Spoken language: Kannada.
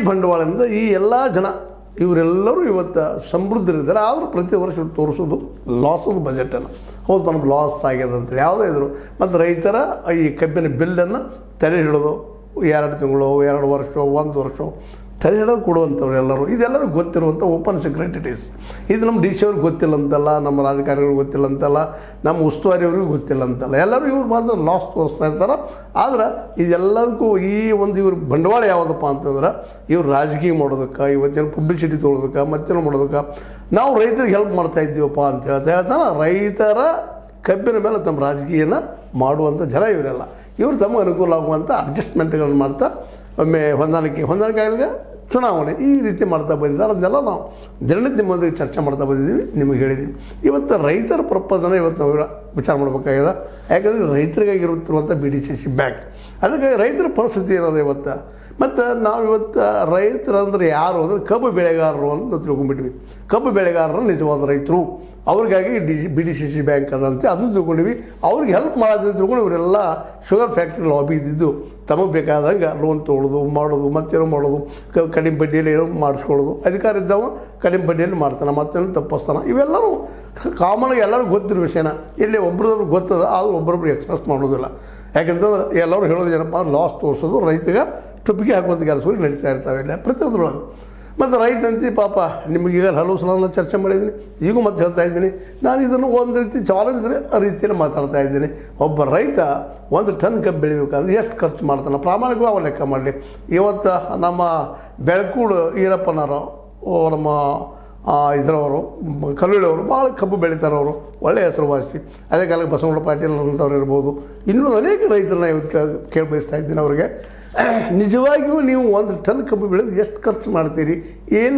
ಬಂಡವಾಳದಿಂದ ಈ ಎಲ್ಲ ಜನ ಇವರೆಲ್ಲರೂ ಇವತ್ತು ಸಮೃದ್ಧರಿದ್ದಾರೆ. ಆದರೂ ಪ್ರತಿ ವರ್ಷ ತೋರಿಸೋದು ಲಾಸದ ಬಜೆಟನ್ನು. ಹೌದು, ನಮ್ಗೆ ಲಾಸ್ ಆಗ್ಯದ ಅಂತೇಳಿ ಯಾವುದೇ ಇದ್ರು. ಮತ್ತು ರೈತರ ಈ ಕಬ್ಬಿನ ಬಿಲ್ಲನ್ನು ತಡೆ ಹಿಡಿದು 2 ತಿಂಗಳು, 2 ವರ್ಷ, 1 ವರ್ಷ ತಡೆ ಹಿಡಿದು ಕೊಡುವಂಥವ್ರು ಎಲ್ಲರೂ. ಇದೆಲ್ಲರೂ ಗೊತ್ತಿರುವಂಥ ಓಪನ್ ಸೀಕ್ರೆಟ್ ಇಟ್ ಈಸ್. ಇದು ನಮ್ಮ ಡಿ ಸಿ ಅವ್ರಿಗೆ ಗೊತ್ತಿಲ್ಲ ಅಂತಲ್ಲ, ನಮ್ಮ ರಾಜಕಾರಣಿಗಳಿಗೆ ಗೊತ್ತಿಲ್ಲ ಅಂತಲ್ಲ, ನಮ್ಮ ಉಸ್ತುವಾರಿಯವ್ರಿಗೂ ಗೊತ್ತಿಲ್ಲ ಅಂತಲ್ಲ. ಎಲ್ಲರೂ ಇವ್ರು ಮಾತ್ರ ಲಾಸ್ ತೋರಿಸ್ತಾ ಇರ್ತಾರೆ. ಆದ್ರೆ ಇದೆಲ್ಲದಕ್ಕೂ ಈ ಒಂದು ಇವ್ರ ಬಂಡವಾಳ ಯಾವುದಪ್ಪ ಅಂತಂದ್ರೆ, ಇವ್ರು ರಾಜಕೀಯ ಮಾಡೋದಕ್ಕೆ, ಇವತ್ತೇನು ಪಬ್ಲಿಸಿಟಿ ತೊಗೊಳೋದಕ್ಕೆ, ಮತ್ತೇನು ಮಾಡೋದಕ್ಕೆ, ನಾವು ರೈತರಿಗೆ ಹೆಲ್ಪ್ ಮಾಡ್ತಾ ಇದ್ದೀವಪ್ಪ ಅಂತ ಹೇಳ್ತಾನೆ. ರೈತರ ಕಬ್ಬಿನ ಮೇಲೆ ತಮ್ಮ ರಾಜಕೀಯನ ಮಾಡುವಂಥ ಜನ ಇವರೆಲ್ಲ. ಇವರು ತಮಗೆ ಅನುಕೂಲ ಆಗುವಂಥ ಅಡ್ಜಸ್ಟ್ಮೆಂಟ್ಗಳನ್ನು ಮಾಡ್ತಾ, ಒಮ್ಮೆ ಹೊಂದಾಣಿಕೆ ಆಗಲಿಗೆ ಚುನಾವಣೆ ಈ ರೀತಿ ಮಾಡ್ತಾ ಬಂದಿದ್ದಾರೆ. ಅದನ್ನೆಲ್ಲ ನಾವು ದಿನನಿತ್ಯ ನಿಮ್ಮೊಂದಿಗೆ ಚರ್ಚೆ ಮಾಡ್ತಾ ಬಂದಿದ್ದೀವಿ, ನಿಮಗೆ ಹೇಳಿದ್ದೀವಿ. ಇವತ್ತು ರೈತರ ಪ್ರಪೋಸನ್ನು ಇವತ್ತು ನಾವು ವಿಚಾರ ಮಾಡಬೇಕಾಗಿದೆ. ಯಾಕಂದರೆ ರೈತರಿಗಾಗಿರುತ್ತಿರುವಂಥ BDCC ಬ್ಯಾಂಕ್, ಅದಕ್ಕಾಗಿ ರೈತರ ಪರಿಸ್ಥಿತಿ ಇರೋದು ಇವತ್ತು. ಮತ್ತು ನಾವು ಇವತ್ತು ರೈತರಂದ್ರೆ ಯಾರು ಅಂದರೆ ಕಬ್ಬು ಬೆಳೆಗಾರರು ಅಂತ ತಿಳ್ಕೊಂಡ್ಬಿಟ್ವಿ. ಕಬ್ಬು ಬೆಳೆಗಾರರು ನಿಜವಾದ ರೈತರು, ಅವ್ರಿಗಾಗಿ BDCC ಬ್ಯಾಂಕ್ ಅದಂತೆ ಅದನ್ನು ತಿಳ್ಕೊಂಡಿವಿ. ಅವ್ರಿಗೆ ಹೆಲ್ಪ್ ಮಾಡೋದನ್ನು ತಿಳ್ಕೊಂಡು ಇವರೆಲ್ಲ ಶುಗರ್ ಫ್ಯಾಕ್ಟ್ರಿ ಲಾಬಿ ಇದ್ದಿದ್ದು ತಮಗೆ ಬೇಕಾದಂಗೆ ಲೋನ್ ತೊಗೊಳ್ಳೋದು, ಮಾಡೋದು, ಮತ್ತೇನೋ ಮಾಡೋದು, ಕಡಿಮೆ ಬಡ್ಡಿಯಲ್ಲಿ ಏನೋ ಮಾಡಿಸ್ಕೊಳ್ಳೋದು. ಅಧಿಕಾರ ಇದ್ದವ ಕಡಿಮೆ ಬಡ್ಡಿಯಲ್ಲಿ ಮಾಡ್ತಾನೆ, ಮತ್ತೇನೋ ತಪ್ಪಿಸ್ತಾನೆ. ಇವೆಲ್ಲರೂ ಕಾಮನಾಗಿ ಎಲ್ಲರಿಗೂ ಗೊತ್ತಿರೋ ವಿಷಯನ. ಇಲ್ಲಿ ಒಬ್ರೊಬ್ರು ಗೊತ್ತದ, ಆದರೂ ಒಬ್ಬರೊಬ್ರು ಎಕ್ಸ್ಪ್ರೆಸ್ ಮಾಡೋದಿಲ್ಲ. ಯಾಕೆಂತಂದ್ರೆ ಎಲ್ಲರೂ ಹೇಳೋದು ಏನಪ್ಪ, ಲಾಸ್ ತೋರಿಸೋದು, ರೈತಗೆ ಟುಪ್ಪಿಗೆ ಹಾಕುವಂಥ ಕೆಲಸಗಳು ನಡೀತಾ ಇರ್ತಾವೆ ಇಲ್ಲ ಪ್ರತಿಯೊಂದ್ರೊಳಗೆ. ಮತ್ತು ರೈತಂತಿ ಪಾಪ ನಿಮಗೀಗ ಹಲವು ಸಲ ಚರ್ಚೆ ಮಾಡಿದ್ದೀನಿ, ಈಗೂ ಮತ್ತೆ ಹೇಳ್ತಾ ಇದ್ದೀನಿ. ನಾನು ಇದನ್ನು ಒಂದು ರೀತಿ ಚಾಲೆಂಜ್ ರೀತಿಯಲ್ಲಿ ಮಾತಾಡ್ತಾ ಇದ್ದೀನಿ. ಒಬ್ಬ ರೈತ 1 ಟನ್ ಕಬ್ಬು ಬೆಳಿಬೇಕಾದ್ರೆ ಎಷ್ಟು ಖರ್ಚು ಮಾಡ್ತಾನೆ ಪ್ರಾಮಾಣಿಕವಾಗಿ ಅವ್ರು ಲೆಕ್ಕ ಮಾಡಲಿ. ಇವತ್ತು ನಮ್ಮ ಬೆಳಕೂಡು ಈರಪ್ಪನವರು, ನಮ್ಮ ಇದರವರು ಕಲ್ಲೂಳಿಯವರು ಭಾಳ ಕಬ್ಬು ಬೆಳೀತಾರೆ. ಅವರು ಒಳ್ಳೆಯ ಹೆಸರುವಾಸಿ. ಅದೇ ಕಾಲಕ್ಕೆ ಬಸವನಗೌಡ ಪಾಟೀಲ್ ಅಂತವ್ರು ಇರ್ಬೋದು, ಇನ್ನೂ ಅನೇಕ ರೈತರನ್ನ ಇವತ್ತು ಕೇಳ್ಬಯಸ್ತಾ ಇದ್ದೀನಿ. ಅವರಿಗೆ ನಿಜವಾಗಿಯೂ ನೀವು 1 ಟನ್ ಕಬ್ಬು ಬೆಳೆದು ಎಷ್ಟು ಖರ್ಚು ಮಾಡ್ತೀರಿ, ಏನು